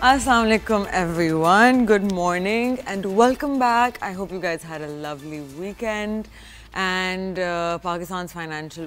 Assalamu alaikum everyone, good morning and welcome back. I hope you guys had a lovely weekend and Pakistan's financial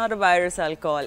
not a buy or sell call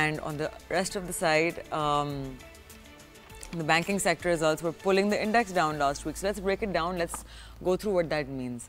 And on the rest of the side, the banking sector results were pulling the index down last week. So let's break it down. Let's go through what that means.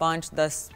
5, 10,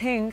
think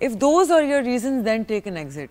If those are your reasons, then take an exit.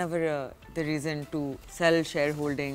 never the reason to sell shareholding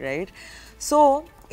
right? So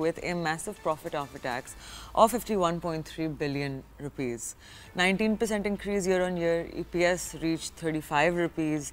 with a massive profit after tax of 51.3 billion rupees. 19% increase year on year, EPS reached 35 rupees.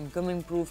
income improve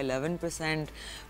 11%.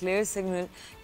clear signal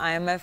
IMF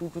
200 to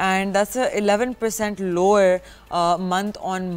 and that's a 11% lower month on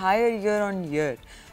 higher year on year.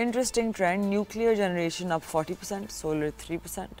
interesting trend, nuclear generation up 40%, solar 3%.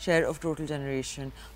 share of total generation.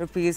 rupees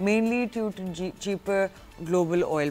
mainly due to cheaper global oil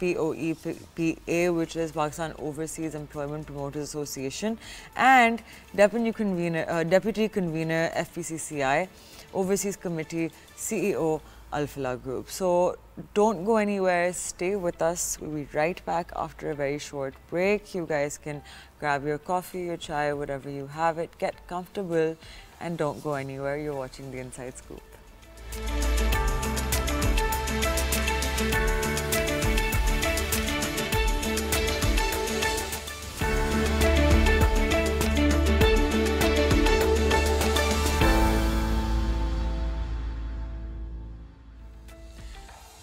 POEPA which is Pakistan Overseas Employment Promoters Association, and Deputy Convener FPCCI Overseas Committee CEO Al-Falah Group. So don't go anywhere, stay with us. We'll be right back after a very short break. You guys can grab your coffee, your chai, whatever you have it, get comfortable and don't go anywhere. You're watching The Inside Scoop.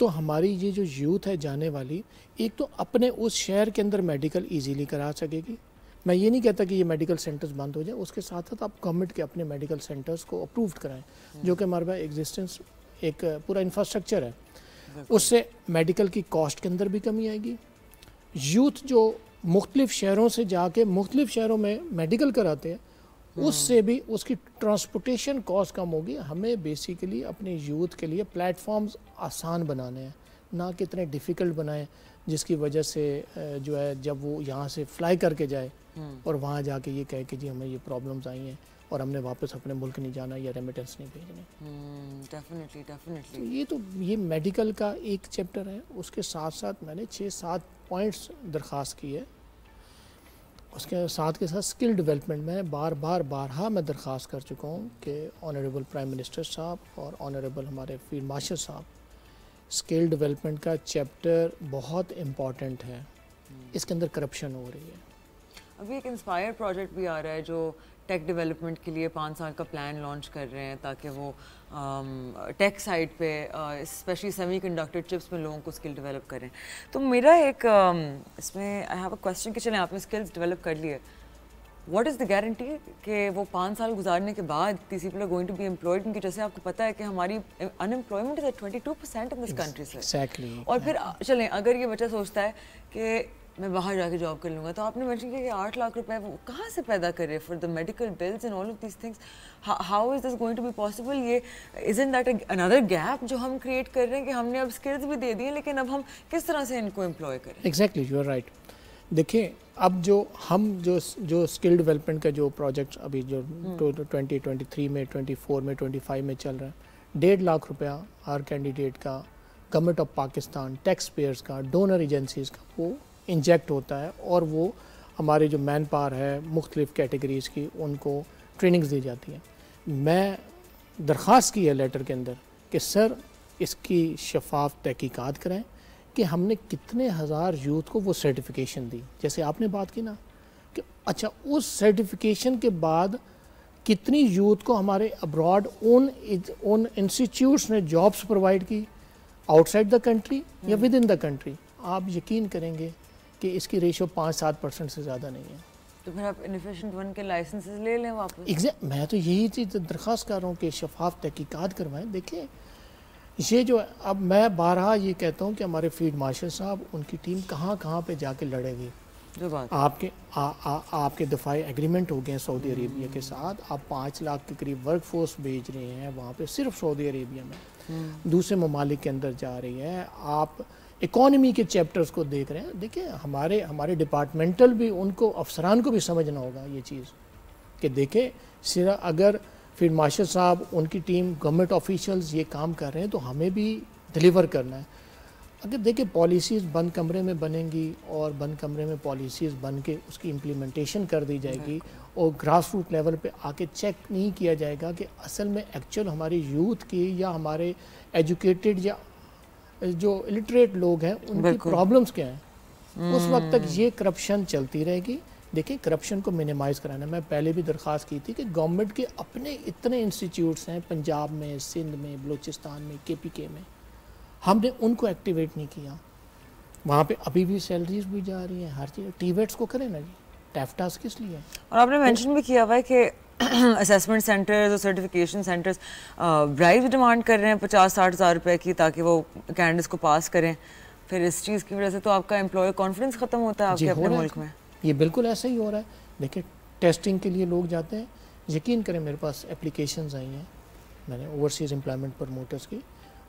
تو ہماری یہ جو youth ہے جانے والی، ایک تو اپنے اس شہر کے اندر میڈیکل ایزیلی کرا سکے گی. میں یہ نہیں کہتا کہ یہ میڈیکل سینٹرز بند ہو جائیں، اس کے ساتھ ساتھ آپ گورنمنٹ کے اپنے میڈیکل سینٹرز کو اپرووڈ کرائیں، جو کہ ہمارے پاس ایگزسٹنس ایک پورا انفراسٹرکچر ہے. اس سے میڈیکل کی کاسٹ کے اندر بھی کمی آئے گی. یوتھ جو مختلف شہروں سے جا کے مختلف شہروں میں میڈیکل کراتے ہیں، اس سے بھی اس کی ٹرانسپورٹیشن کاسٹ کم ہوگی. ہمیں بیسیکلی اپنے یوتھ کے لیے پلیٹ فارمز آسان بنانے ہیں، نہ کہ اتنے ڈیفیکلٹ بنائیں جس کی وجہ سے جو ہے جب وہ یہاں سے فلائی کر کے جائے اور وہاں جا کے یہ کہے کہ جی ہمیں یہ پرابلمز آئی ہیں اور ہم نے واپس اپنے ملک نہیں جانا یا ریمیٹنس نہیں بھیجنے. ڈیفینیٹلی یہ میڈیکل کا ایک چیپٹر ہے. اس کے ساتھ ساتھ میں نے 6-7 پوائنٹس درخواست کی ہے. اس کے ساتھ اسکل ڈیولپمنٹ میں بارہا میں درخواست کر چکا ہوں کہ آنریبل پرائم منسٹر صاحب اور آنریبل ہمارے فیلڈ مارشل صاحب، اسکل ڈیولپمنٹ کا چیپٹر بہت امپورٹنٹ ہے. اس کے اندر کرپشن ہو رہی ہے. ابھی ایک انسپائر پروجیکٹ بھی آ رہا ہے جو ٹیک ڈیولپمنٹ کے لیے 5 سال کا پلان لانچ کر رہے ہیں تاکہ وہ ٹیک سائڈ پہ اسپیشلی سیمی کنڈکٹر چپس میں لوگوں کو اسکل ڈیولپ کریں. تو میرا ایک اس میں آئی ہیو اے کویسچن کہ چلیں آپ نے اسکلس ڈیولپ کر لیے، واٹ از دا گارنٹی کہ وہ 5 سال گزارنے کے بعد these people are going to be employed? کیونکہ جیسے آپ کو پتہ ہے کہ ہماری unemployment is at 22% in this country سے. اور پھر چلیں اگر یہ بچہ سوچتا ہے کہ میں باہر جا کے جاب کر لوں گا، تو آپ نے مینشن کیا کہ 8 لاکھ روپے وہ کہاں سے پیدا کرے for the medical bills and all of these things. How is this going to be possible? یہ ازنٹ دیٹ انادر گیپ جو ہم کریٹ کر رہے ہیں کہ ہم نے اب اسکلز بھی دے دیے لیکن اب ہم کس طرح سے ان کو امپلوائے کریں؟ Exactly you are right. دیکھیں اب جو ہم جو اسکل ڈیولپمنٹ کا جو پروجیکٹ ابھی جو 2023 میں 24 میں 25 میں چل رہا ہے، 1.5 لاکھ روپیہ ہر کینڈیڈیٹ کا government of Pakistan tax payers کا ڈونر ایجنسیز کا وہ انجیکٹ ہوتا ہے اور وہ ہمارے جو مین پاور ہے مختلف کیٹیگریز کی ان کو ٹریننگز دی جاتی ہیں. میں درخواست کی ہے لیٹر کے اندر کہ سر اس کی شفاف تحقیقات کریں کہ ہم نے کتنے ہزار یوتھ کو وہ سرٹیفکیشن دی. جیسے آپ نے بات کی نا کہ اچھا اس سرٹیفکیشن کے بعد کتنی یوتھ کو ہمارے ابراڈ اون انسٹیٹیوٹس نے جابس پرووائڈ کی آؤٹ سائڈ دا کنٹری یا ود ان دا کنٹری. آپ یقین کریں گے کہ اس کی ریشو 5-7% سے زیادہ نہیں ہے. تو پھر آپ انیفیشنٹ ون کے لائسنسز لے لیں واپس. میں تو یہی چیز درخواست کر رہا ہوں کہ شفاف تحقیقات کروائیں. دیکھیں یہ جو اب میں بارہا یہ کہتا ہوں کہ ہمارے فیلڈ مارشل صاحب ان کی ٹیم کہاں پہ جا کے لڑے گی. جو بات آپ کے دفاعی ایگریمنٹ ہو گئے ہیں سعودی عربیہ کے ساتھ، آپ 5 لاکھ کے قریب ورک فورس بھیج رہے ہیں وہاں پہ صرف سعودی عربیہ میں، دوسرے ممالک کے اندر جا رہی ہے. آپ اکانومی کے چیپٹرز کو دیکھ رہے ہیں. دیکھیں ہمارے ڈپارٹمنٹل بھی ان کو افسران کو بھی سمجھنا ہوگا یہ چیز کہ دیکھیں صرف اگر فیلڈ مارشل صاحب ان کی ٹیم گورنمنٹ آفیشلز یہ کام کر رہے ہیں تو ہمیں بھی ڈلیور کرنا ہے. اگر دیکھیں پالیسیز بند کمرے میں بنیں گی اور بند کمرے میں پالیسیز بن کے اس کی امپلیمنٹیشن کر دی جائے گی اور گراس روٹ لیول پہ آ کے چیک نہیں کیا جائے گا کہ اصل میں ایکچوئل ہماری یوتھ کی یا ہمارے ایجوکیٹڈ یا جو الٹریٹ لوگ ہیں ان کی پرابلمس کیا ہیں، اس وقت تک یہ کرپشن چلتی رہے گی. دیکھیں کرپشن کو منیمائز کرانا، میں پہلے بھی درخواست کی تھی کہ گورنمنٹ کے اپنے اتنے انسٹیٹیوٹس ہیں پنجاب میں، سندھ میں، بلوچستان میں، KPK میں، ہم نے ان کو ایکٹیویٹ نہیں کیا. وہاں پہ ابھی بھی سیلریز بھی جا رہی ہیں، ہر چیز. TVETs کو کریں نا جی، ٹیفٹاس کس لیے. اور آپ نے مینشن بھی کیا ہوا ہے کہ اسیسمنٹ سینٹرز اور سرٹیفکیشن سینٹرز برائب ڈیمانڈ کر رہے ہیں 50-60 ہزار روپے کی تاکہ وہ کینڈیڈیٹس کو پاس کریں. پھر اس چیز کی وجہ سے تو آپ کا امپلائر کانفیڈنس ختم ہوتا ہے آپ کے اپنے ملک میں. یہ بالکل ایسا ہی ہو رہا ہے. دیکھیں ٹیسٹنگ کے لیے لوگ جاتے ہیں، یقین کریں میرے پاس اپلیکیشنز آئی ہیں میں نے اوورسیز امپلائمنٹ پروموٹرز کی.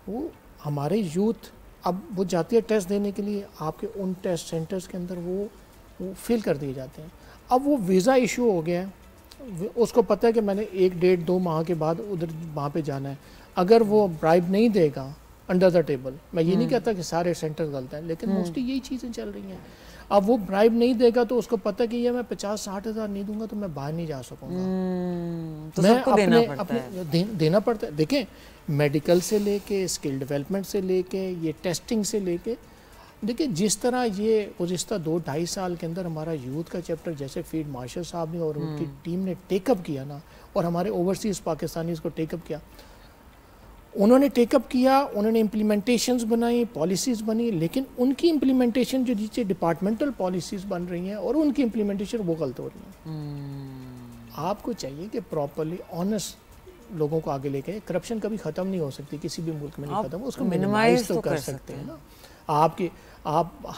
وہ ہمارے یوتھ اب وہ جاتی ہے ٹیسٹ دینے کے لیے، آپ کے ان ٹیسٹ سینٹرز کے اندر وہ فل کر دیے جاتے ہیں. اب وہ ویزا ایشو ہو گیا ہے، اس کو پتہ ہے کہ میں نے 1-1.5-2 ماہ کے بعد ادھر وہاں پہ جانا ہے. اگر وہ برائب نہیں دے گا انڈر دا ٹیبل، میں یہ نہیں کہتا کہ سارے سینٹر غلط ہیں لیکن موسٹلی یہی چیزیں چل رہی ہیں. اب وہ برائب نہیں دے گا تو اس کو پتہ کہ یہ میں 50-60 ہزار نہیں دوں گا تو میں باہر نہیں جا سکوں گا. میں دینا پڑتا ہے. دیکھیں میڈیکل سے لے کے اسکل ڈیولپمنٹ سے لے کے یہ ٹیسٹنگ سے لے کے، دیکھیں جس طرح یہ گزشتہ 2-2.5 سال کے اندر ہمارا یوتھ کا چیپٹر جیسے فیلڈ مارشل صاحب نے اور ان کی ٹیم نے ٹیک اپ کیا نا، اور ہمارے اوورسیز پاکستانیز کو ٹیک اپ کیا، انہوں نے ٹیک اپ کیا, انہوں نے امپلیمنٹیشنز بنائی, پالیسیز بنی, لیکن ان کی امپلیمنٹیشن جو نیچے ڈپارٹمنٹل پالیسیز بن رہی ہیں اور ان کی امپلیمنٹیشن وہ غلط ہو رہی ہیں. آپ کو چاہیے کہ پراپرلی آنیسٹ لوگوں کو آگے لے کے, کرپشن کبھی ختم نہیں ہو سکتی, کسی بھی ملک میں نہیں ختم, اس کو منیمائز تو کر سکتے ہیں نا.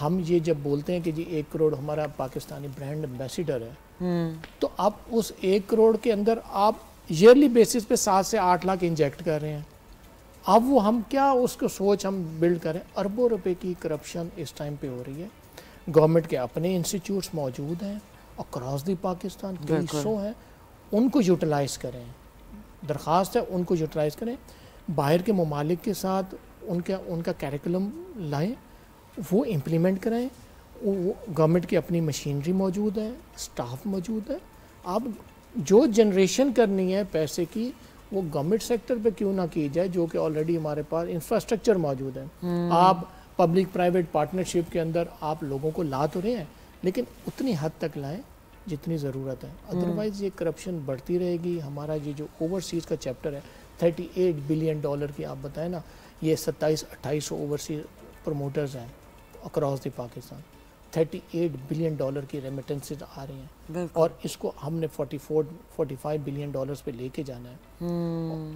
ہم یہ جب بولتے ہیں کہ جی 1 کروڑ ہمارا پاکستانی برانڈ ایمبیسیڈر ہے, تو آپ اس 1 کروڑ کے اندر آپ ایئرلی بیسس پہ 7 سے 8 لاکھ انجیکٹ کر رہے ہیں. اب وہ ہم کیا اس کو سوچ ہم بلڈ کریں. اربوں روپے کی کرپشن اس ٹائم پہ ہو رہی ہے. گورنمنٹ کے اپنے انسٹیٹیوٹس موجود ہیں اکراس دی پاکستان, کئی سو ہیں, ان کو یوٹیلائز کریں. درخواست ہے ان کو یوٹیلائز کریں. باہر کے ممالک کے ساتھ ان کا کیریکولم لائیں, وہ امپلیمنٹ کرائیں. گورنمنٹ کی اپنی مشینری موجود ہے, سٹاف موجود ہے. اب جو جنریشن کرنی ہے پیسے کی وہ گورنمنٹ سیکٹر پہ کیوں نہ کی جائے, جو کہ آلریڈی ہمارے پاس انفراسٹرکچر موجود ہے. آپ پبلک پرائیویٹ پارٹنرشپ کے اندر آپ لوگوں کو لا تو رہے ہیں, لیکن اتنی حد تک لائیں جتنی ضرورت ہے. ادروائز یہ کرپشن بڑھتی رہے گی. ہمارا یہ جو اوورسیز کا چیپٹر ہے 38 بلین ڈالر کی, آپ بتائیں نا, یہ 27-28 اوورسیز پروموٹرز ہیں across the Pakistan. 38 billion dollar کی ریمیٹنسز آ رہی ہیں, اور اس کو ہم نے 45 بلین ڈالرز پہ لے کے جانا ہے.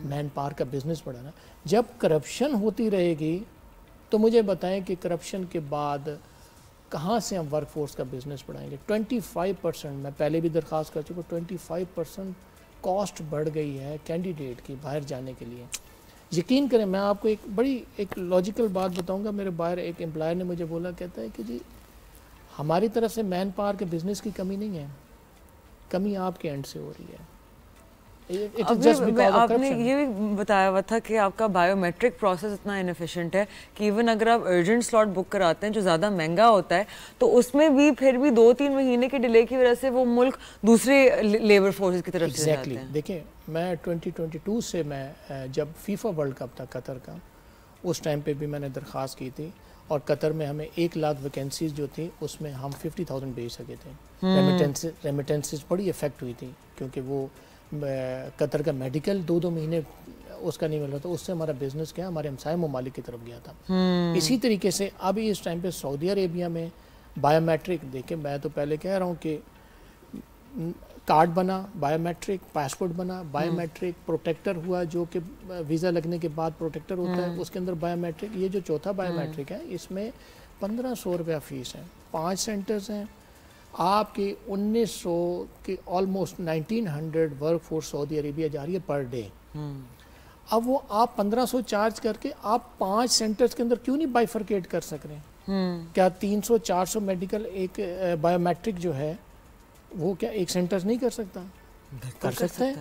مین پاور کا بزنس بڑھانا. جب کرپشن ہوتی رہے گی تو مجھے بتائیں کہ کرپشن کے بعد کہاں سے ہم ورک فورس کا بزنس بڑھائیں گے. 25%, میں پہلے بھی درخواست کر چکا, 25% کاسٹ بڑھ گئی ہے کینڈیڈیٹ کی باہر جانے کے لیے. یقین کریں, میں آپ کو ایک لاجیکل بات بتاؤں گا. میرے باہر ایک امپلائر نے مجھے بولا, کہتا ہے کہ جی ہماری طرف سے مین پاور کے بزنس کی کمی نہیں ہے, کمی آپ کے اینڈ سے ہو رہی ہے. آپ نے یہ بھی بتایا ہوا تھا کہ آپ کا بایو میٹرک پروسیس اتنا انیفیشینٹ ہے کہ ایون اگر آپ ارجنٹ سلاٹ بک کراتے ہیں جو زیادہ مہنگا ہوتا ہے, تو اس میں بھی پھر بھی 2-3 مہینے کے ڈیلے کی وجہ سے وہ ملک دوسرے لیبر فورسز کی طرف سے جاتے ہیں. دیکھیں, میں 2022 سے میں جب فیفا ورلڈ کپ تھا قطر کا, اس ٹائم پہ بھی میں نے درخواست کی تھی, اور قطر میں ہمیں 1 لاکھ ویکینسیز جو تھی اس میں ہم 50,000 بھیج سکے تھے. ریمیٹنسز بڑی افیکٹ ہوئی تھی, کیونکہ وہ قطر کا میڈیکل 2 مہینے اس کا نہیں مل رہا تھا. اس سے ہمارا بزنس کیا ہمارے ہمسائے ممالک کی طرف گیا تھا. اسی طریقے سے اب اس ٹائم پہ سعودی عربیہ میں بایو میٹرک, دیکھیں میں تو پہلے کہہ رہا ہوں کہ کارڈ بنا بایو میٹرک, پاسپورٹ بنا بایو میٹرک, پروٹیکٹر ہوا جو کہ ویزا لگنے کے بعد پروٹیکٹر ہوتا ہے, اس کے اندر بایو میٹرک. یہ جو چوتھا بایو میٹرک ہے اس میں 1500 روپیہ فیس ہے. 5 سینٹرز ہیں. آپ کی 1900 کی آلموسٹ 1900 ورک فورس سعودی عربیہ جا رہی ہے پر ڈے. اب وہ آپ 1500 چارج کر کے آپ 5 سینٹرز کے اندر کیوں نہیں بائیفرکیٹ کر سک رہے ہیں؟ کیا 300-400 میڈیکل ایک بایو میٹرک جو ہے وہ کیا ایک سینٹر نہیں کر سکتا؟ کر سکتا ہے.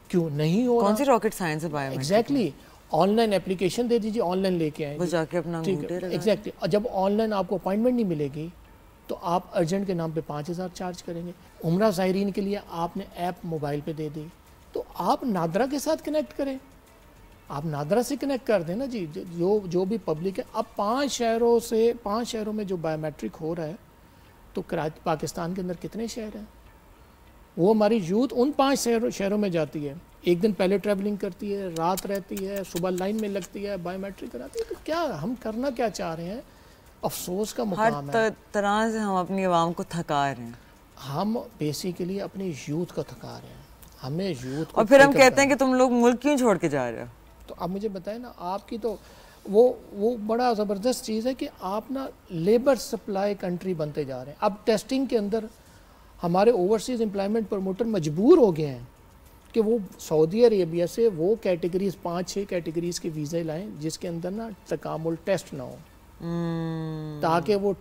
کیوں نہیں ہو رہا؟ کون سی راکٹ سائنس ہے biometric? Exactly. Online application دے دیجیے, آن لائن لے کے آئیں, وہ جا کے اپنا انگوٹھے لگائیں. ایگزیکٹلی. جب آن لائن آپ کو اپوائنٹمنٹ نہیں ملے گی تو آپ ارجنٹ کے نام پہ 5,000 چارج کریں گے. عمرہ زائرین کے لیے آپ نے ایپ موبائل پہ دے دی, تو آپ نادرا کے ساتھ کنیکٹ کریں, آپ نادرا سے کنیکٹ کر دیں نا جی, جو بھی پبلک ہے. اب 5 شہروں میں جو بایو میٹرک ہو رہا ہے, تو پاکستان کے اندر کتنے شہر ہیں؟ وہ ہماری یوتھ ان 5 شہروں میں جاتی ہے, ایک دن پہلے ٹریولنگ کرتی ہے, رات رہتی ہے, صبح لائن میں لگتی ہے, بایو میٹرک کراتی ہے. تو کیا ہم کرنا کیا چاہ رہے ہیں؟ افسوس کا مقام ہے. ہر طرح سے ہم اپنی عوام کو تھکا رہے ہیں. ہم بیسیکلی اپنی یوتھ کو تھکا رہے ہیں. ہمیں یوتھ کو, اور پھر ہم کہتے ہیں کہ تم لوگ ملک کیوں چھوڑ کے جا رہے ہو. تو اب مجھے بتائیں نا, آپ کی تو وہ بڑا زبردست چیز ہے کہ آپ نا لیبر سپلائی کنٹری بنتے جا رہے ہیں. اب ٹیسٹنگ کے اندر ہمارے اوورسیز امپلائمنٹ پروموٹر مجبور ہو گئے ہیں کہ وہ سعودی عربیہ سے وہ کیٹیگریز 5-6 کیٹیگریز کے ویزے لائیں جس کے اندر نا تکامل ٹیسٹ نہ ہو, تاکہ وہ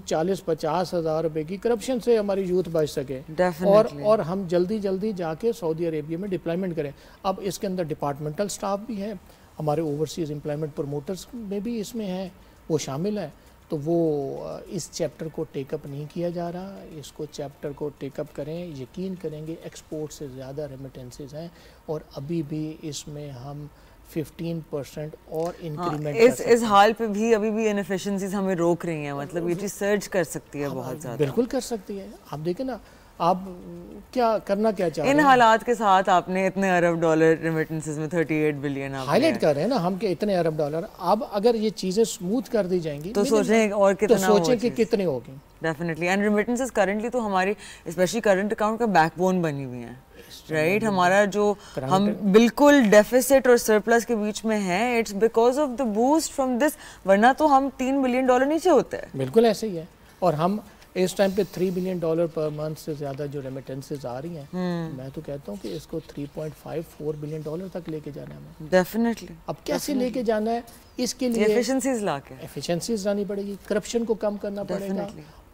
40-50 ہزار روپے کی کرپشن سے ہماری یوتھ بچ سکے, اور ہم جلدی جا کے سعودی عربیہ میں ڈپلائمنٹ کریں. اب اس کے اندر ڈپارٹمنٹل سٹاف بھی ہے, ہمارے اوورسیز امپلائمنٹ پروموٹرز میں بھی اس میں ہیں, وہ شامل ہیں. تو وہ اس چیپٹر کو ٹیک اپ نہیں کیا جا رہا. اس کو چیپٹر کو ٹیک اپ کریں. یقین کریں گے ایکسپورٹ سے زیادہ ریمیٹنسز ہیں, اور ابھی بھی اس میں ہم 15% اور انکریمنٹ اس حال پہ بھی ابھی بھی انیفیشنسیز ہمیں روک رہی ہیں. مطلب یہ چیز سرچ کر سکتی ہے بہت زیادہ. بالکل کر سکتی ہے. آپ دیکھیں نا, آپ کیا کرنا کیا چاہ رہے ہیں؟ ان حالات کے ساتھ آپ نے اتنے ارب ڈالر ریمیٹنسز میں 38 بلین ہائی لائٹ کر رہے ہیں نا ہم کہ اتنے ارب ڈالر. اب اگر یہ چیزیں سموتھ کر دی جائیں گی تو سوچیں اور کتنا تو سوچیں کہ کتنے ہوگی. ڈیفینیٹلی. اینڈ ریمیٹنسز کرنٹلی تو ہماری اسپیشلی کرنٹ اکاؤنٹ کا بیک بون بنی ہوئی ہیں رائٹ. ہمارا جو ہم بالکل ڈیفیسٹ اور سرپلس کے بیچ میں ہیں it's because of the boost from this, ورنہ تو ہم $3 بلین نیچے ہوتے ہیں. بالکل ایسے ہی ہے. اور ہم اس ٹائم پہ $3 بلین پر منتھ سے زیادہ جو ریمیٹنسز آ رہی ہیں, میں تو کہتا ہوں کہ اس کو $3.54 بلین تک لے کے جانا ہے ہمیں. ڈیفینیٹلی. اب کیسے لے کے جانا ہے؟ اس کے لیے ایفیشنسیز لا کے ایفیشنسیز لانی پڑے گی, کرپشن کو کم کرنا پڑے گا,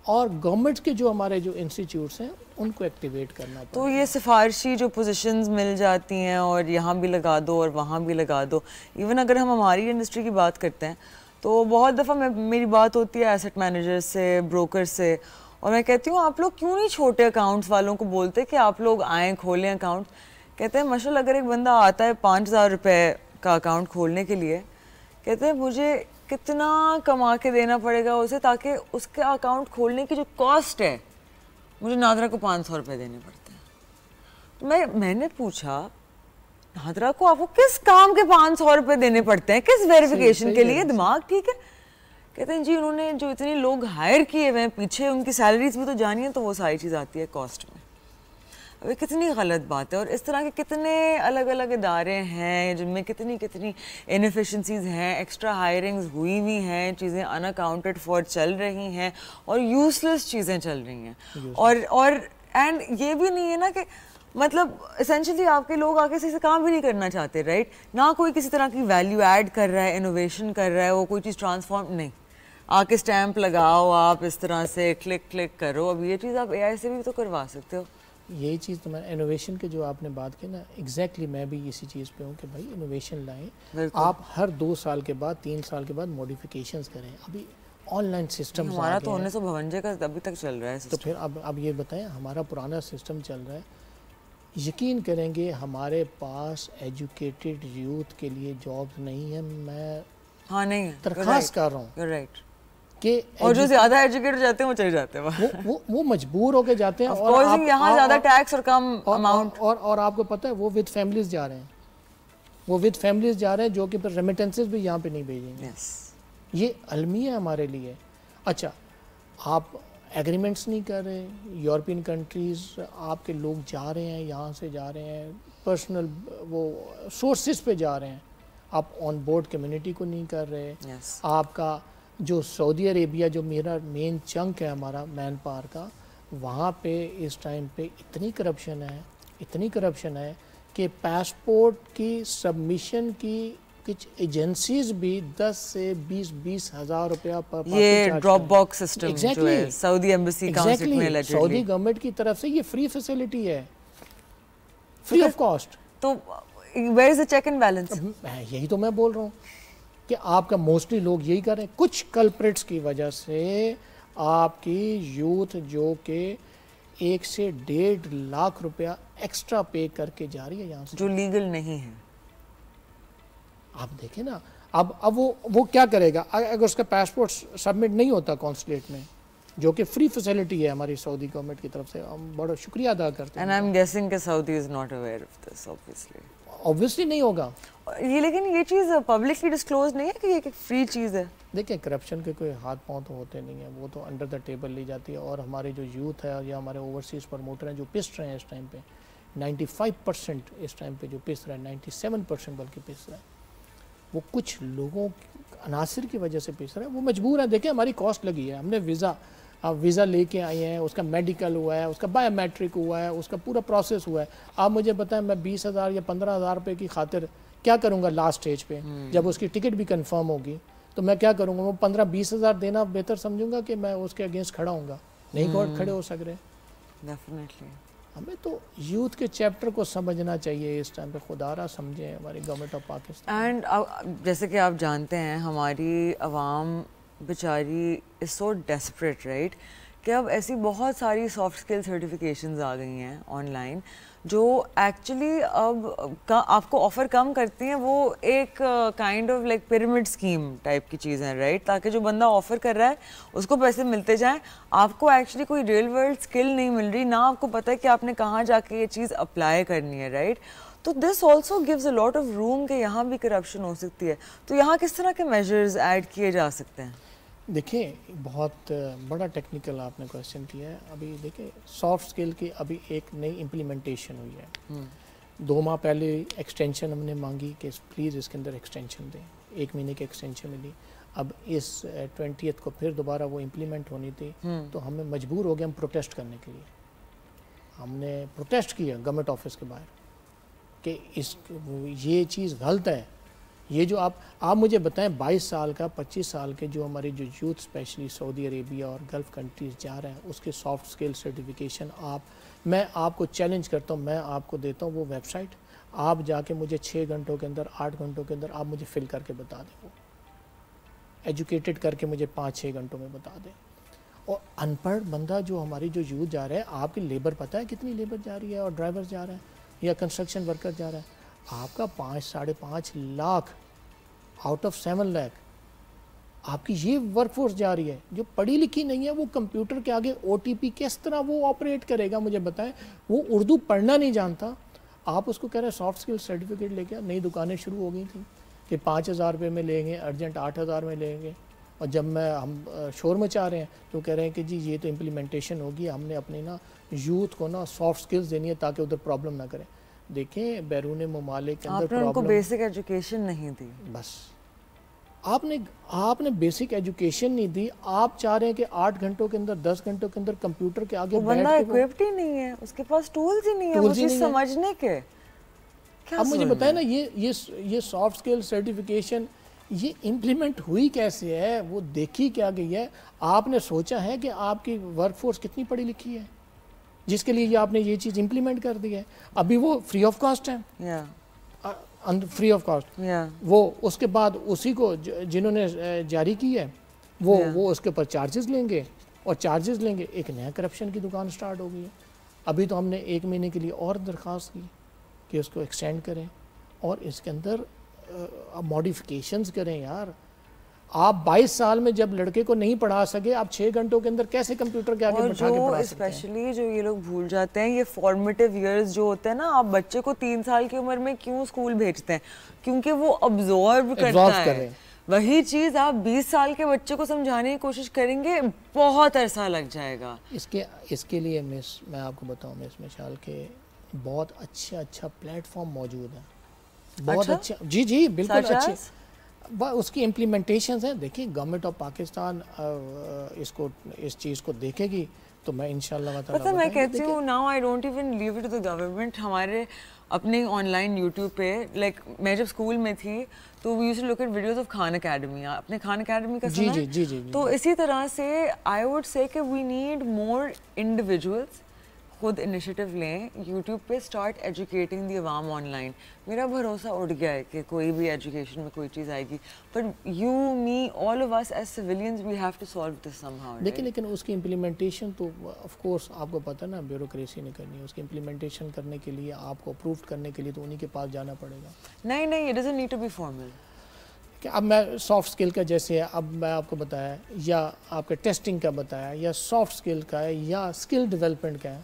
اور گورنمنٹ کے جو ہمارے جو انسٹیٹیوٹس ہیں ان کو ایکٹیویٹ کرنا پڑے گا. تو یہ سفارشی جو پوزیشنز مل جاتی ہیں اور یہاں بھی لگا دو اور وہاں بھی لگا دو. ایون اگر ہم ہماری انڈسٹری کی بات کرتے ہیں تو بہت دفعہ میری بات ہوتی ہے ایسٹ مینیجر سے, بروکر سے, اور میں کہتی ہوں آپ لوگ کیوں نہیں چھوٹے اکاؤنٹس والوں کو بولتے کہ آپ لوگ آئیں کھولیں اکاؤنٹ. کہتے ہیں ماشاء اللہ اگر ایک بندہ آتا ہے $5,000 کا اکاؤنٹ کھولنے کے لیے, کہتے ہیں مجھے کتنا کما کے دینا پڑے گا اسے تاکہ اس کا اکاؤنٹ کھولنے کی جو کاسٹ ہے مجھے نادرا کو $500 دینے پڑتے ہیں. میں نے پوچھا نادرا کو آپ کو کس کام کے $500 دینے پڑتے ہیں, کس ویریفیکیشن کے لیے, دماغ ٹھیک ہے؟ کہتے ہیں جی انہوں نے جو اتنے لوگ ہائر کیے ہوئے ہیں پیچھے ان کی سیلریز بھی تو جانی ہے تو وہ ساری چیز آتی ہے کاسٹ میں. اب یہ کتنی غلط بات ہے. اور اس طرح کے کتنے الگ الگ ادارے ہیں جن میں کتنی انیفیشنسیز ہیں, ایکسٹرا ہائرنگز ہوئی ہوئی ہیں, چیزیں ان اکاؤنٹڈ فار چل رہی ہیں اور یوزلیس چیزیں چل رہی ہیں. اور اینڈ یہ بھی نہیں ہے نا کہ مطلب اسینشلی آپ کے لوگ آگے سے کام بھی نہیں کرنا چاہتے رائٹ, نہ کوئی کسی طرح کی ویلیو ایڈ کر رہا ہے, انوویشن کر رہا ہے, وہ کوئی چیز ٹرانسفارم نہیں. آ کے اسٹیمپ لگاؤ, آپ اس طرح سے کلک کرو. اب یہ چیز آپ اے آئی سے بھی تو کروا سکتے ہو. یہی چیز تو میں انوویشن کے جو آپ نے بات کی نا, ایگزیکٹلی میں بھی اسی چیز پہ ہوں کہ بھائی انوویشن لائیں. آپ ہر 2 سال کے بعد 3 سال کے بعد موڈیفیکیشنز کریں. ابھی آن لائن سسٹم ہمارا تو 1952 کا ابھی تک چل رہا ہے. تو پھر اب یہ بتائیں, ہمارا پرانا سسٹم چل رہا ہے. یقین کریں گے ہمارے پاس ایجوکیٹڈ یوتھ کے لیے جابز نہیں ہیں. میں نہیں درخواست کر رہا ہوں رائٹ کہ اور جو زیادہ ایجوکیٹڈ جاتے ہیں وہ چلے جاتے ہیں, وہ مجبور ہو کے جاتے ہیں. اور یہاں زیادہ ٹیکس اور کم اماؤنٹ, اور آپ کو پتہ ہے وہ ود فیملیز جا رہے ہیں, جو کہ پھر ریمیٹنسز بھی یہاں پہ نہیں بھیجیں گے. یہ المیہ ہے ہمارے لیے. اچھا آپ ایگریمنٹس نہیں کر رہے, یورپین کنٹریز آپ کے لوگ جا رہے ہیں, یہاں سے جا رہے ہیں, پرسنل وہ سورسز پہ جا رہے ہیں, آپ آن بورڈ کمیونٹی کو نہیں کر رہے. آپ کا جو سعودی عربیہ جو میرا مین چنک ہے ہمارا مین پاور کا, وہاں پہ اس ٹائم پہ اتنی کرپشن ہے کہ پاسپورٹ کی سبمیشن کی کچھ ایجنسیز بھی 10 سے 20 ہزار روپیہ پر یہ ڈراپ باکس سسٹم جو ہے سعودی ایمبیسی کاؤنسل میں سعودی گورنمنٹ کی طرف سے یہ فری فیسلٹی ہے, فری آف کاسٹ. تو where is the check and balance? یہی تو میں بول رہا ہوں کہ آپ کا موسٹلی لوگ یہی کر رہے ہیں. کچھ کلپریٹس کی وجہ سے آپ کی یوتھ جو کہ 1 سے 1.5 لاکھ روپیہ ایکسٹرا پے کر کے جا رہی ہے یہاں سے, جو لیگل نہیں ہے. آپ دیکھیں نا, اب وہ کیا کرے گا اگر اس کا پاسپورٹ سبمٹ نہیں ہوتا کونسلیٹ میں, جو کہ فری فیسلٹی ہے ہماری سعودی گورنمنٹ کی طرف سے. ہم بڑا شکریہ ادا کرتے ہیں. اینڈ آئی ایم گیسنگ کہ Saudi is not aware of this obviously نہیں ہوگا یہ, لیکن یہ چیز پبلکلی ڈسکلوز نہیں ہے کہ یہ ایک فری چیز ہے. دیکھیں کرپشن کے کوئی ہاتھ پاؤں تو ہوتے نہیں ہیں, وہ تو انڈر دا ٹیبل لی جاتی ہے. اور ہمارے جو یوتھ ہے یا ہمارے اوورسیز پروموٹر ہیں جو پس رہے ہیں اس ٹائم پہ, 95% اس ٹائم پہ جو پس رہا ہے, 97% بلکہ پس رہا ہے, وہ کچھ لوگوں عناصر کی وجہ سے پس رہے ہیں. وہ مجبور ہیں. دیکھیں ہماری کاسٹ لگی ہے, ہم نے ویزا لے کے آئے ہیں, اس کا میڈیکل ہوا ہے, اس کا بایو میٹرک ہوا ہے, اس کا پورا پروسیس ہوا ہے. آپ مجھے بتائیں میں 20,000 یا 15,000 روپے کی خاطر کیا کروں گا لاسٹ اسٹیج پہ, جب اس کی ٹکٹ بھی کنفرم ہوگی تو میں کیا کروں گا؟ وہ 15-20 ہزار دینا بہتر سمجھوں گا کہ میں اس کے اگینسٹ کھڑا ہوں گا. نہیں کھڑے ہو سک رہے. ڈیفینیٹلی ہمیں تو یوتھ کے چیپٹر کو سمجھنا چاہیے اس ٹائم پہ. خدا را سمجھیں ہماری گورنمنٹ آف پاکستان. اینڈ جیسے کہ آپ جانتے ہیں ہماری عوام بیچاری از سو ڈیسپریٹ رائٹ کہ اب ایسی بہت ساری سافٹ اسکل سرٹیفکیشنز آ گئی ہیں آن لائن جو ایکچولی اب آپ کو آفر کم کرتی ہیں. وہ ایک kind of like pyramid scheme type کی چیز ہیں, رائٹ, تاکہ جو بندہ آفر کر رہا ہے اس کو پیسے ملتے جائیں. آپ کو ایکچولی کوئی ریئل ورلڈ اسکل نہیں مل رہی, نہ آپ کو پتہ ہے کہ آپ نے کہاں جا کے یہ چیز اپلائی کرنی ہے, رائٹ. تو this also gives a lot of room کہ یہاں بھی کرپشن ہو سکتی ہے. تو یہاں کس طرح کے میجرز ایڈ کیے جا سکتے ہیں؟ دیکھیں بہت بڑا ٹیکنیکل آپ نے کویشچن کیا ہے. ابھی دیکھیں سافٹ اسکل کی ابھی ایک نئی امپلیمنٹیشن ہوئی ہے. 2 ماہ پہلے ایکسٹینشن ہم نے مانگی کہ پلیز اس کے اندر ایکسٹینشن دیں, 1 مہینے کی ایکسٹینشن ملی. اب اس 20th کو پھر دوبارہ وہ امپلیمنٹ ہونی تھی, تو ہمیں مجبور ہو گئے ہم پروٹیسٹ کرنے کے لیے. ہم نے پروٹیسٹ کیا گورنمنٹ آفس کے باہر کہ یہ چیز غلط ہے. یہ جو آپ مجھے بتائیں 22 سال کا 25 سال کے جو ہماری جو یوتھ اسپیشلی سعودی عربیہ اور گلف کنٹریز جا رہے ہیں, اس کے سافٹ اسکل سرٹیفکیشن میں آپ کو چیلنج کرتا ہوں, میں آپ کو دیتا ہوں وہ ویب سائٹ, آپ جا کے مجھے 6 گھنٹوں کے اندر 8 گھنٹوں کے اندر آپ مجھے فل کر کے بتا دیں, وہ ایجوکیٹڈ کر کے مجھے 5-6 گھنٹوں میں بتا دیں. اور ان پڑھ بندہ جو ہماری جو یوتھ جا رہا ہے, آپ کی لیبر پتہ ہے کتنی لیبر جا رہی ہے, اور ڈرائیور جا رہا ہے یا کنسٹرکشن ورکر جا رہا ہے, آپ کا 5-5.5 لاکھ آؤٹ آف 7 لاکھ آپ کی یہ ورک فورس جا رہی ہے جو پڑھی لکھی نہیں ہے. وہ کمپیوٹر کے آگے OTP کس طرح وہ آپریٹ کرے گا مجھے بتائیں. وہ اردو پڑھنا نہیں جانتا, آپ اس کو کہہ رہے ہیں سافٹ اسکل سرٹیفکیٹ لے کے. نئی دکانیں شروع ہو گئی تھیں کہ 5,000 روپے میں لیں گے, ارجنٹ 8,000 میں لیں گے. اور جب ہم شور مچا رہے ہیں تو کہہ رہے ہیں کہ جی یہ تو امپلیمنٹیشن ہوگی, ہم نے اپنے یوتھ کو سافٹ اسکلز دینی ہے تاکہ ادھر پرابلم نہ کریں. دیکھیں بیرون ممالک کے اندر آپ نے ان کو بیسک ایجوکیشن نہیں دی. بس آپ نے بیسک ایجوکیشن نہیں دی. آپ چاہ رہے ہیں کہ 8 گھنٹوں کے اندر 10 گھنٹوں کے اندر کمپیوٹر کے آگے بندہ ایکوپڈ ہی نہیں ہے, اس کے پاس ٹولز ہی نہیں ہے وہ چیز سمجھنے کے. اب مجھے بتائیں نا یہ سافٹ اسکل سرٹیفکیشن یہ امپلیمنٹ ہوئی کیسے ہے, وہ دیکھی کیا گئی ہے. آپ نے سوچا ہے کہ آپ کی ورک فورس کتنی پڑھی لکھی ہے جس کے لیے آپ نے یہ چیز امپلیمنٹ کر دی ہے. ابھی وہ فری آف کاسٹ ہے, فری آف کاسٹ. وہ اس کے بعد اسی کو جنہوں نے جاری کی ہے وہ اس کے اوپر چارجز لیں گے, اور چارجز لیں گے. ایک نیا کرپشن کی دکان سٹارٹ ہو گئی ہے. ابھی تو ہم نے 1 مہینے کے لیے اور درخواست کی کہ اس کو ایکسٹینڈ کریں اور اس کے اندر ماڈیفکیشنز کریں. یار آپ 22 سال میں جب لڑکے کو نہیں پڑھا سکے, آپ 6 گھنٹوں کے اندر کیسے کمپیوٹر کے آگے بٹھا کے پڑھا سکتے ہیں. اسپیشلی جو یہ لوگ بھول جاتے ہیں, یہ فارمیٹیو ایئرز جو ہوتے ہیں نا, آپ بچے کو 3 سال کی عمر میں کیوں اسکول بھیجتے ہیں, کیونکہ وہ ابزارب کرتا ہے. وہی چیز آپ 20 سال کے بچے کو سمجھانے کی کوشش کریں گے, بہت عرصہ لگ جائے گا. اس کے لیے میں آپ کو بتاؤں مس مشال کے بہت اچھا پلیٹ فارم موجود ہے, بہت اچھا. جی بالکل اچھے اس کی امپلیمنٹیشنز ہیں. دیکھیں گورنمنٹ آف پاکستان اس چیز کو دیکھے گی تو میں انشاءاللہ پتہ میں کہتی ہوں now I don't even leave it to the government. ہمارے اپنے آن لائن یوٹیوب پہ لائک میں جب اسکول میں تھی تو we used to look at videos of Khan academy. آپ نے خان اکیڈمی کا سنا ہے؟ جی. تو اسی طرح سے آئی ووڈ سے کہ وی نیڈ مور انڈیویجولس خود انیشیٹو لیں, یوٹیوب پہ اسٹارٹ ایجوکیٹنگ دی عوام آن لائن. میرا بھروسہ اٹھ گیا ہے کہ کوئی بھی ایجوکیشن میں کوئی چیز آئے گی, but you me all of us as civilians we have to solve this somehow. لیکن اس کی امپلیمنٹیشن تو آف کورس آپ کو پتہ نا بیوروکریسی نے کرنی ہے. اس کی امپلیمنٹیشن کرنے کے لیے آپ کو اپروو کرنے کے لیے تو انہی کے پاس جانا پڑے گا. نہیں it doesn't need to be formal. کہ اب میں سافٹ اسکل کا جیسے اب میں آپ کو بتایا, یا آپ کے ٹیسٹنگ کا بتایا, یا سافٹ اسکل کا ہے, یا اسکل ڈیولپمنٹ کا ہے,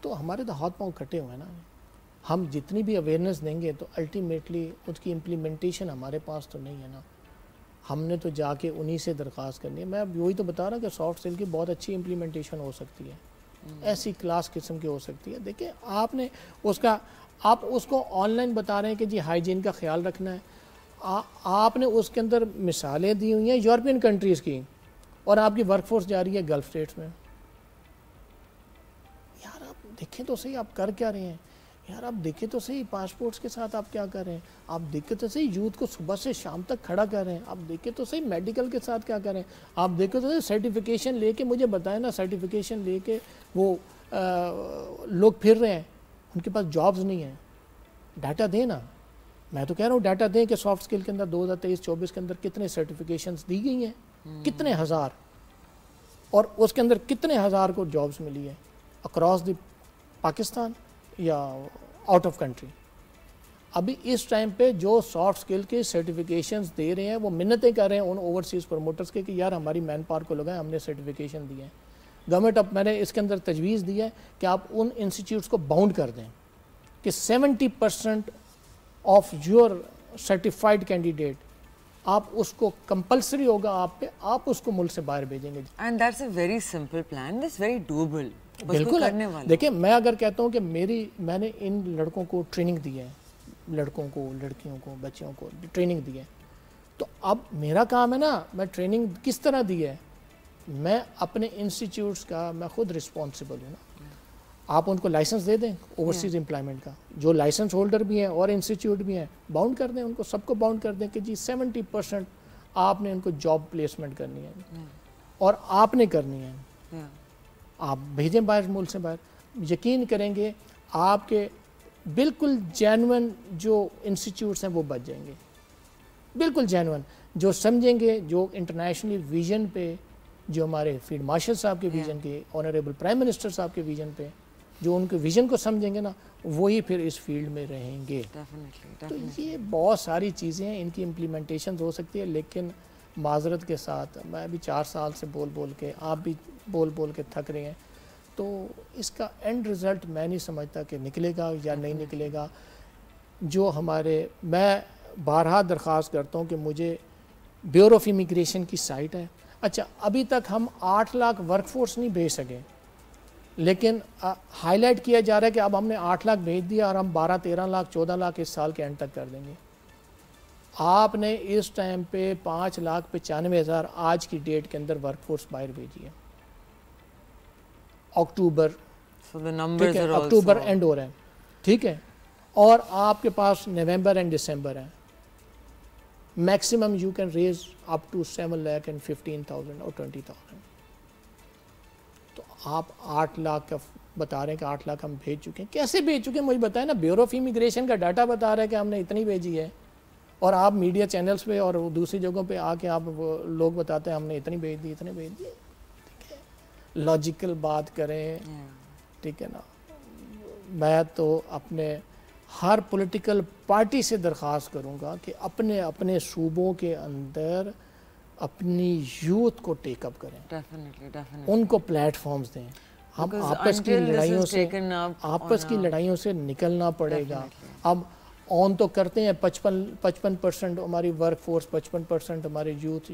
تو ہمارے تو ہاتھ پاؤں کٹے ہوئے ہیں نا. ہم جتنی بھی اویئرنیس دیں گے تو الٹیمیٹلی اس کی امپلیمنٹیشن ہمارے پاس تو نہیں ہے نا. ہم نے تو جا کے انہی سے درخواست کرنی ہے. میں اب وہی تو بتا رہا کہ سافٹ اسکل کی بہت اچھی امپلیمنٹیشن ہو سکتی ہے, ایسی کلاس قسم کی ہو سکتی ہے. دیکھیں آپ اس کو آن لائن بتا رہے ہیں کہ جی ہائیجین کا خیال رکھنا ہے. آپ نے اس کے اندر مثالیں دی ہوئی ہیں یورپین کنٹریز کی, اور آپ کی ورک فورس جا رہی ہے گلف اسٹیٹس میں. یار آپ دیکھیں تو صحیح آپ کر کیا رہے ہیں. یار آپ دیکھیں تو صحیح پاسپورٹس کے ساتھ آپ کیا کر رہے ہیں. آپ دیکھیں تو صحیح یوتھ کو صبح سے شام تک کھڑا کر رہے ہیں. آپ دیکھیں تو صحیح میڈیکل کے ساتھ کیا کر رہے ہیں. آپ دیکھیں تو صحیح سرٹیفکیشن لے کے, مجھے بتائیں نا, سرٹیفکیشن لے کے وہ لوگ پھر رہے ہیں, ان کے پاس جابز نہیں ہیں. ڈاٹا دیں نا. میں تو کہہ رہا ہوں ڈاٹا دیں کہ سافٹ اسکل کے اندر 2023-24 کے اندر کتنے سرٹیفکیشنز دی گئی ہیں, کتنے ہزار. اور اس کے اندر کتنے ہزار کو جابس ملی ہے اکراس دی پاکستان یا آؤٹ آف کنٹری. ابھی اس ٹائم پہ جو سافٹ اسکل کے سرٹیفکیشنز دے رہے ہیں وہ منتیں کر رہے ہیں ان اوورسیز پروموٹرز کے کہ یار ہماری مین پاور کو لگائیں, ہم نے سرٹیفکیشن دی ہے. گورنمنٹ اب میں نے اس کے اندر تجویز دی ہے کہ آپ ان انسٹیٹیوٹس کو باؤنڈ کر دیں کہ 70% آف یور سرٹیفائڈ کینڈیڈیٹ آپ اس کو کمپلسری ہوگا آپ پہ, آپ اس کو ملک سے باہر بھیجیں گے. And that's a very simple plan, this very double. بالکل. دیکھیں میں اگر کہتا ہوں کہ میں نے ان لڑکوں کو ٹریننگ دی ہے, لڑکوں کو, لڑکیوں کو, بچوں کو ٹریننگ دی ہے, تو اب میرا کام ہے نا میں ٹریننگ کس طرح دی ہے, میں اپنے انسٹیٹیوٹس کا میں خود رسپانسبل ہوں نا. آپ ان کو لائسنس دے دیں اوورسیز امپلائمنٹ کا, جو لائسنس ہولڈر بھی ہیں اور انسٹیٹیوٹ بھی ہیں باؤنڈ کر دیں ان کو, سب کو باؤنڈ کر دیں کہ جی 70% آپ نے ان کو جاب پلیسمنٹ کرنی ہے اور آپ نے کرنی ہے, آپ بھیجیں باہر, ملک سے باہر. یقین کریں گے آپ کے بالکل جینون جو انسٹیٹیوٹس ہیں وہ بچ جائیں گے, بالکل جینون, جو سمجھیں گے, جو انٹرنیشنلی ویژن پہ, جو ہمارے فیلڈ مارشل صاحب کے ویژن کے, آنریبل پرائم منسٹر صاحب کے ویژن پہ, جو ان کے ویژن کو سمجھیں گے نا وہی پھر اس فیلڈ میں رہیں گے. تو یہ بہت ساری چیزیں ہیں, ان کی امپلیمنٹیشن ہو سکتی ہے, لیکن معذرت کے ساتھ میں بھی 4 سال سے بول کے, آپ بھی بول کے تھک رہے ہیں, تو اس کا اینڈ رزلٹ میں نہیں سمجھتا کہ نکلے گا یا نہیں نکلے گا. جو ہمارے, میں بارہا درخواست کرتا ہوں کہ مجھے بیورو آف امیگریشن کی سائٹ ہے, اچھا ابھی تک ہم 8 لاکھ ورک فورس نہیں بھیج سکے, لیکن ہائی لائٹ کیا جا رہا ہے کہ اب ہم نے 8 لاکھ بھیج دیا اور ہم 12-13 لاکھ 14 لاکھ اس سال کے اینڈ تک کر دیں گے. آپ نے اس ٹائم پہ 5,95,000 آج کی ڈیٹ کے اندر ورک فورس باہر بھیجی ہے, اکتوبر, اکتوبر اینڈ ہو رہا ہے, ٹھیک ہے, اور آپ کے پاس نومبر اینڈ دسمبر ہے. Maximum you can raise up to 7,15,000 اور 20,000. تو آپ 8 لاکھ کا بتا رہے ہیں کہ 8 لاکھ ہم بھیج چکے ہیں. کیسے بھیج چکے ہیں مجھے بتائیں نا. بیورو آف امیگریشن کا ڈاٹا بتا رہا ہے کہ ہم نے اتنی بھیجی ہے, اور آپ میڈیا چینلز پہ اور دوسری جگہوں پہ آ کے آپ لوگ بتاتے ہیں ہم نے اتنی بھیج دی, اتنی بھیج دی. ٹھیک ہے, لاجیکل بات کریں, ٹھیک ہے نا. میں تو اپنے ہر پولیٹیکل پارٹی سے درخواست کروں گا کہ اپنے اپنے صوبوں کے اندر اپنی یوتھ کو ٹیک اپ کریں, ان کو پلیٹ فارمز دیں. ہم آپس کی لڑائیوں سے نکلنا پڑے گا. اب آن تو کرتے ہیں 55% ہماری ورک فورس, 55% ہمارے یوتھ.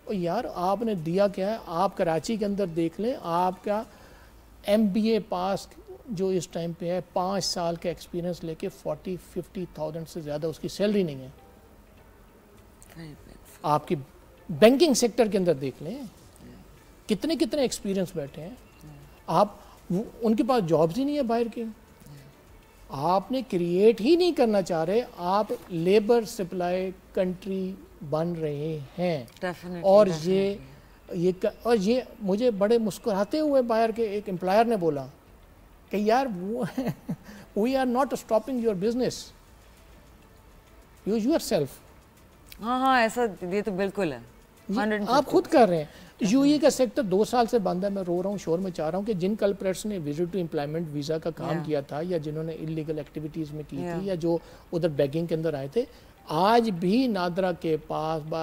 یار آپ نے دیا کیا ہے؟ آپ کراچی کے اندر دیکھ لیں, آپ کا MBA پاس جو اس ٹائم پہ ہے 5 سال کا ایکسپیرینس لے کے 40-50,000 سے زیادہ اس کی سیلری نہیں ہے. آپ کی بینکنگ سیکٹر کے اندر دیکھ لیں کتنے ایکسپیرینس بیٹھے ہیں. آپ ان کے پاس جابز ہی نہیں ہے باہر کے, آپ نے کریٹ ہی نہیں کرنا چاہ رہے, آپ لیبر سپلائی کنٹری بن رہے ہیں. اور یہ مجھے بڑے مسکراتے ہوئے باہر کے ایک امپلائر نے بولا کہ یار we are not stopping your business, yourself. ہاں ایسا یہ تو بالکل ہے, آپ خود کر رہے ہیں. UAE کا سیکٹر 2 سال سے بند ہے. میں رو رہا ہوں, شور میں چاہ رہا ہوں کہ جن کلپریٹس نے وزٹ ٹو امپلائمنٹ ویزا کا کام کیا تھا, یا جنہوں نے انلیگل ایکٹیویٹیز میں کی تھی, یا جو ادھر بیگنگ کے اندر آئے تھے, آج بھی نادرا کے پاس,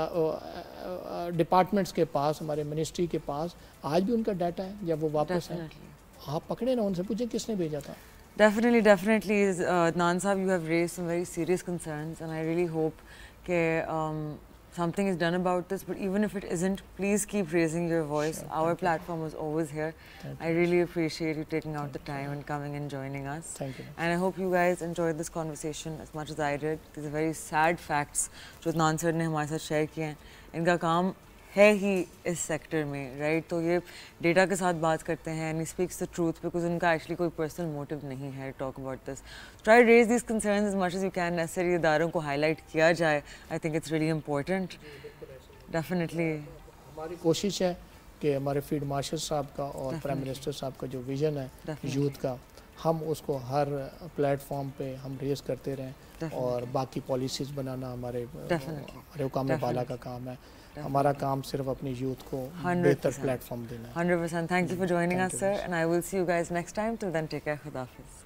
ڈپارٹمنٹس کے پاس, ہمارے منسٹری کے پاس آج بھی ان کا ڈیٹا ہے. جب وہ واپس ہیں آپ پکڑے نا, ان سے پوچھیں کس نے بھیجا تھا. Definitely, Adnan Sahab, you have raised some very serious concerns, and I really hope that something is done about this. But even if it isn't, please keep raising your voice. Sure, our platform is always here. I really appreciate you taking out the time and coming and joining us. Thank you. And I hope you guys enjoyed this conversation as much as I did. These are very sad facts جو Adnan sir نے ہمارے ساتھ share کیے ہیں. ان کا کام ہے ہی اس sector میں, right. تو یہ ڈیٹا کے ساتھ بات کرتے ہیں, and he speaks the truth, because ان کا ایکچولی کوئی پرسنل موٹیو نہیں ہے talk about this. Try raise these concerns as much as you can. Necessary اداروں کو ہائی لائٹ کیا جائے. I think it's really important. Definitely ہماری کوشش ہے کہ ہمارے فیلڈ مارشل صاحب کا اور پرائم منسٹر صاحب کا جو ویژن ہے یوتھ کا, ہم اس کو ہر پلیٹ فارم پہ ہم ریز کرتے رہیں اور باقی پالیسیز بنانا ہمارے حکام بالا کا کام ہے. ہمارا کام صرف اپنی یوتھ کو بہتر پلیٹ فارم دینا ہے. 100%. Thank you for joining us, sir, and I will see you guys next time. Till then, take care. Khuda Hafiz.